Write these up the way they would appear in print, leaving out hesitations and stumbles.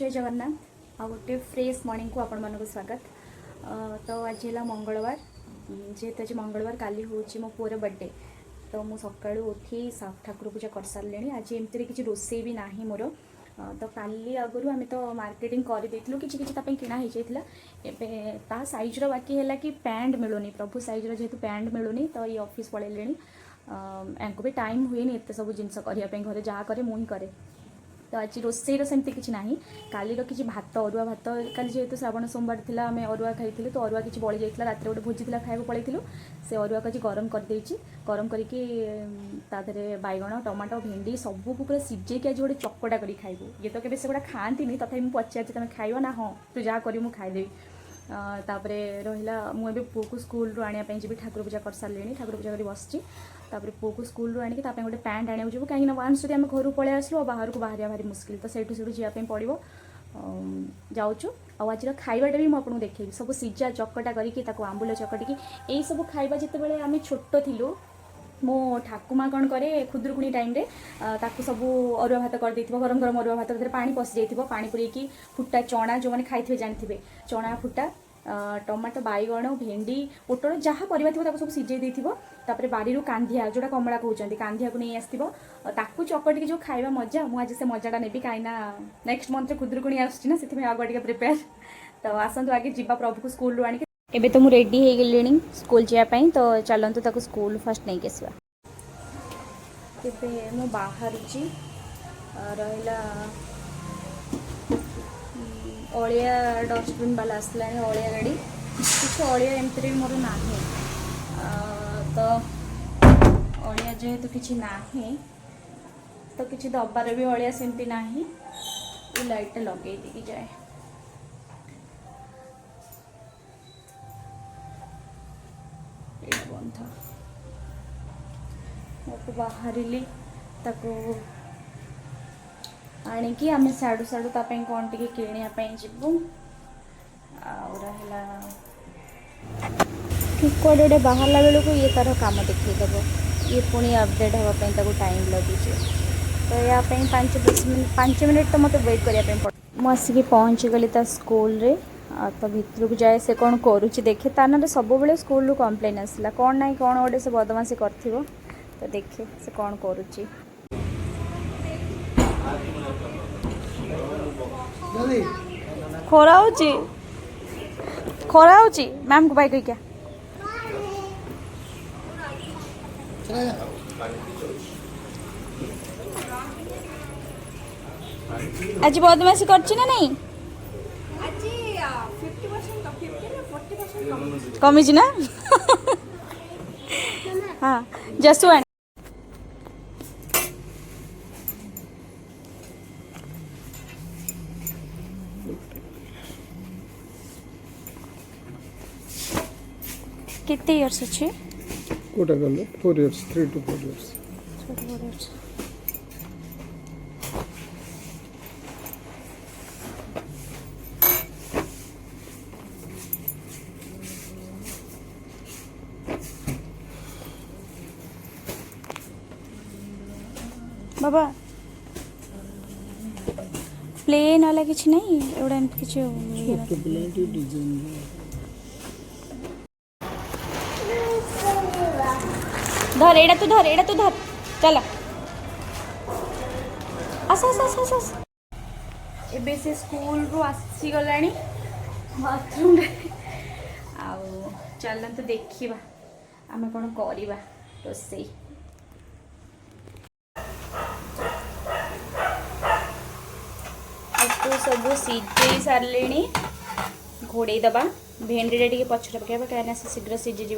जय जगन्नाथ आ गोटे fresh morning को आपण मानक स्वागत। तो आज है मंगलवार, जेहेतु आज मंगलवार काली हूँ मो पुअर बर्थडे। तो मुझे सका उठी ठाकुर पूजा कर सारे। आज एमती किसी रोसे भी ना मोर। तो काली आगु आम तो मार्केटिंग करदेलु कि किना ता सैज्र बाकी है कि पैंट मिलूनी प्रभु सैज्र जेहेतु पैंट मिलूनी। तो ये ऑफिस पलैले भी टाइम हुए एत सब जिन करने घरे जहाँ करे मुझे करे। तो आज रोसईर सेमती किसी ना काली किसी भात अरुआ भात काली जेहेतु श्रावण सोमवार थी आम अरुआ खाई तो अरुआ किसी बड़ी जाता रात गोटे भोजी था खाया पलू से अरुआ को गरम करदे गरम करके बैगण टमाटो भेंडी सबू पूरा सिझे आज गोटे चकटा कर खाइबू। ये तो केवे से खाती तथा मुझे पचार तुम खाइब ना हाँ तू जहाँ कर खाईदेवी। तापर रहा मुझे पुओ को स्कूल आने जी ठाकुर पूजा कर सारे। ठाकुर पूजा कर बस पुओ को स्कूल आनिक गोटे पैंट आने जीव कहीं वान्स आम घर पलि आसलु बाहर को बाहर भारी मुस्किल। तो से जावाई पड़ो जाऊँ। आज खाइबाटा भी मुझे देखी सब सीझा चकटा करके आंबुल चकटिकी यही सब खाइबा जिते आम छोट थिलु मो ठाकुमा कौन करे खुदुरुकुणी टाइम रे ताकू सब अरुआ भात कर देथिबो गरम गरम अरुआ भात भीतर पानी पशि जाइथिबो पानी पुरेकी फुटा चना जो मैंने खाई जानते चना फुटा टमाटो बैगण भेंडी पोटल जहाँ परिबा थिबो ताकू सब सिझे देथिबो। तापर बारी कांधिया जोड़ा कमला कहते कांधिया को नहीं आसथिबो ताकू चकटिकी जो खाइबा मजा मुझे आज से मजाटा नेबी कहीं नेक्स्ट मंथ खुदुरुकुणी आसुछि ना से आगे टिके प्रिपेयर। तो आसतु आगे जीवा प्रभु को स्कूल रू आनिक एबे तो मुझे रेडी हो गली स्कूल जावाई। तो चलतु ताको स्कूल फास्ट नहीं आसवा। एबे मु बाहर रहा अलिया डस्टबिन वाला आसला अलिया गाड़ी कुछ अलिया एमती भी मोर ना। तो अलिया जेहेतु किसी ना तो किसी दबार भी अलिया सेमती ना लाइट लगे दी जाए। बंद मो बाहरी ताको आणिकी आम साड़ू साड़ू तापाई कौन टी किणापी जीवु कुआडे गोटे बाहरला बेलू ये तार काम देखईदेव ये पुणी अपडेट हाँपाई टाइम लगे। तो या 5 मिनट तो मत वेट करने पड़े। मुझे पहुँची गली स्कूल रे। तो भितर को जाए से कौन करुच्ची देखे ताना सब बेले स्कूल रू कंप्लेन आसला कौन ना कौन गोटे से बदमाशी कर। तो देखे से कौन करुच्ची खरा खरा मैम को बाय क्या आज बदमाशी करची ना नहीं कमी ना हाँ जसु कितने इयर्स अच्छे कोटा कर लो 4 years 3 to 4 years 4 years। बाबा प्लेन वाला किसी नहीं एवढा किसी धर एड़ा तू धर चल आस आस आस आस आस। एबे से स्कूल रू आसी गलानी बाथरूम रे आउ चलतु देखिबा आमे कोन करिबा रोसई। सब सीझे सारे घोड़े दबा भेंडीटा टे पछरे पकेबा कहीं से शीघ्र सीझीज।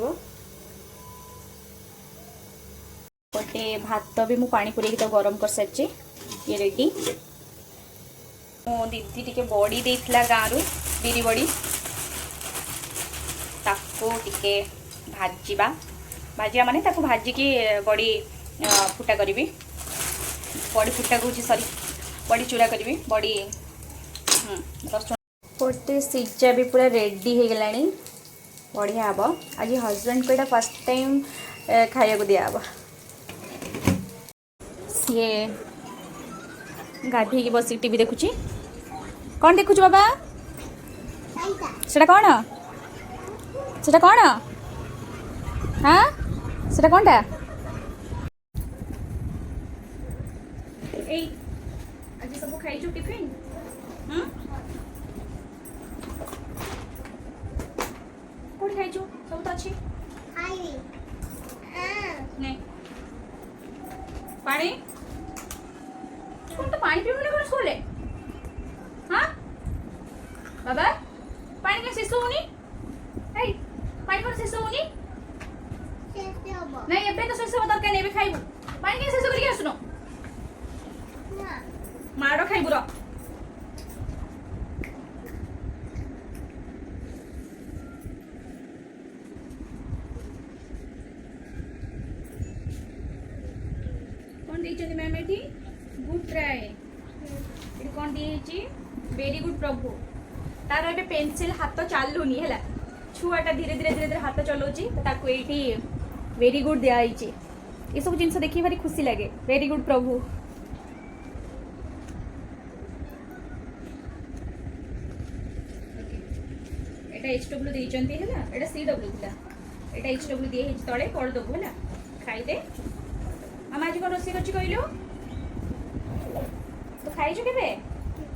गोटे भात भी मु पानी पूरे तो गरम कर सारी ये रेडी। मो दीदी टे बड़ी देइथिला गाँव बिरी बड़ी ताको टिके भाजीबा भाजिया माने ताको भाजिकी बड़ी फुटा करी बड़ी फुटा कहूँ सॉरी बड़ी चूरा करी बड़ी 10 गोटे सिझा भी पूरा रेडी हो गलानी बढ़िया हम। आज हजबैंड को यहाँ फर्स्ट टाइम खाया दिहब सी गाधे बस टीवी देखुची कौन देखु बाबा सेटा कौन सेटा कौन हाँ सेटा कौनटा एई आज सब खाइछु टिफिन कोठी खाइछु सब तो अच्छी नहीं पानी स्कूल तो पानी पीने को स्कूल है हाँ बाबा पानी का शेष होनी ए पानी का शेष होनी नहीं ଏବେ ତ ଶେଷ ଦରକାର ନେବେ ଖାଇବୁ ପାଣି କାଇଁ ଶେଷ କରିକି ଆସୁନ ମାଡ଼ ଖାଇବୁ ର कौन ଦେଇଛନ୍ତି ମ୍ୟାମ୍ ଏଠି ଗୁଡ୍ ଟ୍ରାଏ ଏଠି କଣ ଦିଆହେଇଛି ଭେରି ଗୁଡ୍ ପ୍ରଭୁ तार ए पेंसिल हाथ चलुनी है छुआटा धीरे धीरे धीरे धीरे हाथ चलाऊँगी तो ताकू ये वेरी गुड दिखाई ये सब जिन देखिए भारी खुशी लगे वेरी गुड प्रभु HW देते है CW था यहाँ HW दिए तले करदेबू है खाईदे आम आज कौन रोषे कर कहलु तो खाइचु के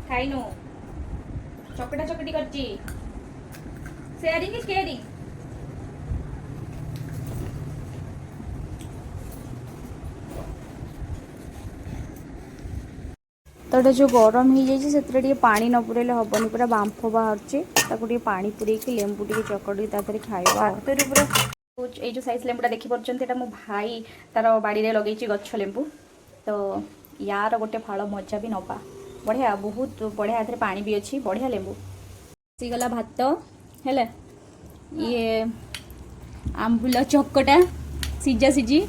खाइनु चकटा चकटी करची शेयरिंग इज केयरिंग तो जो गरम हो जाए पानी न पुरेले हेनी पूरा बांफ बाहर पानी पूरे लेंबू टे चकड़ी तादे खाइबा तो पूरा ये जो साइज लेंबूटा देखिए मो भाई तार बाड़ी में लगे गछ लेंबू तो यार गोटे फल मजा भी नवा बढ़िया बहुत बढ़िया एथरे पानी भी अच्छी बढ़िया लेंबू सीगला भात है ये आंबुल चकटा सीजा सीझी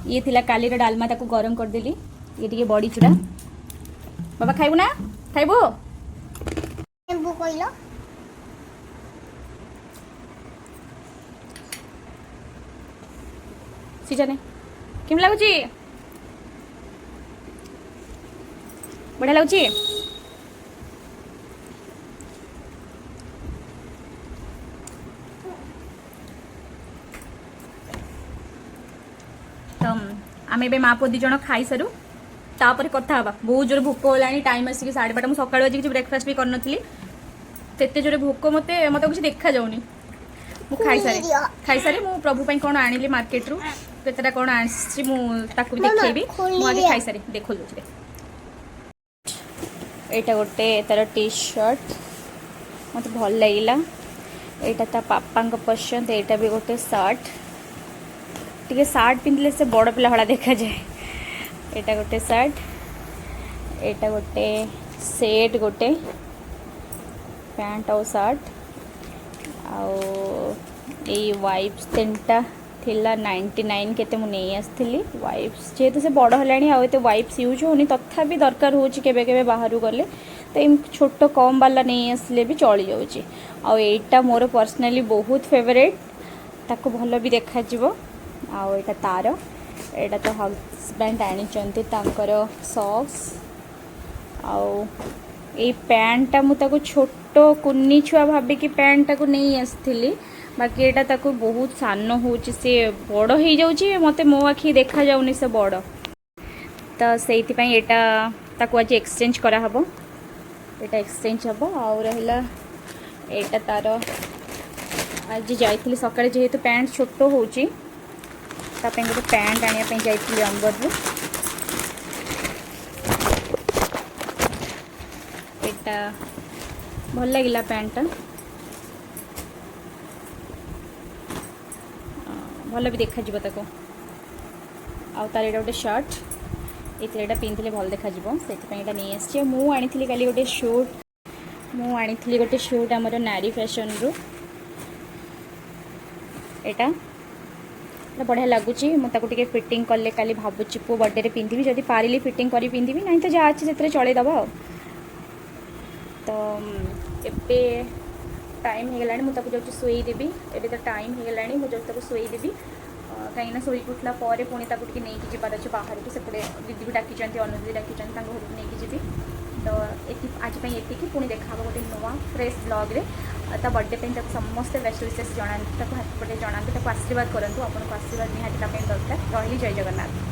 ये थिला कालीर डालमा ताकू गरम करदेली ये टिके बड़ी चूड़ा बाबा खाइबू ना खाइबू लेंबू कहलो सीजा ने केम लागुची बढ़िया लगुची तो आम ए माँ पुओ दी जन खाई सारू तापर कथा हवा बहुत जोर भोक होलानी टाइम आसिक 12:30 मुझे सकाळु आज किसी ब्रेकफास्ट भी करनथली तेते जोरे भोक मते मते कुछ देखा जाउनी मु खाई सारी मु प्रभु पई कोन आनिली मार्केट रु केतेटा कोन आसी मु ताकू भी देखैबी मु आगे खाई सारी देखो लुचरे एटा गोटे तार टी शर्ट मते भल लागिला एटा ता पापा को पसंद एटा भी गोटे शर्ट टिके शर्ट पिंधले से बड़ पिला हला देखा जाए एटा गोटे शर्ट एटा गोटे सेट गोटे पैंट और शर्ट आउ ये वाइप्स तीनटा थिला 99 केते मु नहीं आसथिली वाइप्स जेहेतु से बड़ हलाणी आउ एते वाइप्स यूज होनी तथापि दरकार होची केबे केबे बाहर गले तो एम छोट कम वाला नहीं आसले भी चली जाउची आउ एटा मोर पर्सनली बहुत फेवरेट ताको भलो भी देखा जिवो आउ एटा तार एटा तो हस्बैंड आनिचंती तांकर सॉक्स आउ ए पैंटा मु ताको छोट कुन्नी छुआ भाबी कि पैंटा को नहीं आसथिली बाकी एटा ताको बहुत सान होची से बड़ हो जाउची मते मो आखि देखा जाउनी से बड़ तो सेति पई एटा ताको आज एक्सचेंज करा हबो एटा एक्सचेंज हबो आउ रहला एटा तार आज जाइथिली सकाळे जेहेतु पैंट छोट होची तापे गोटे पैंट आनिया पे जाइथिली अंबर रु एटा भल लागिला पैंटा भल भी देखा जिवो ताको आउ तार एटा गोटे शर्ट एटा पिंधले भल देखा जिवो सेति पई एटा नहीं आछे मु आनिथिली काली गोटे शूट हमर नारी फैशन रु एटा बढ़िया लगुच मुझे फिटिंग कले काली भावुची पु बर्थडे पिंधि जदि पारिली फिटिंग करी पिंधि ना तो जहाँ अच्छे से चलईदबा तो एबे टाइम हो गलानी मुझे जाऊँ शोदेवी एबे तो टाइम हो गलानी मुझे शोदेवी कहीं शोक उठला पुणी ताको नहीं जबार अच्छे बाहर की सेपटे दीदी भी डाकी अनु दीदी डाकी घर को नहीं जी तो ये आज ये पुणी देखा गोटे नुआ फ्रेश ब्लॉग रे ता बर्थडे समस्त बेस्ट विशेष जनाते हाथ पटे जनाते आशीर्वाद करूँ आपको आशीर्वाद निहाती दरकार रही जय जगन्नाथ।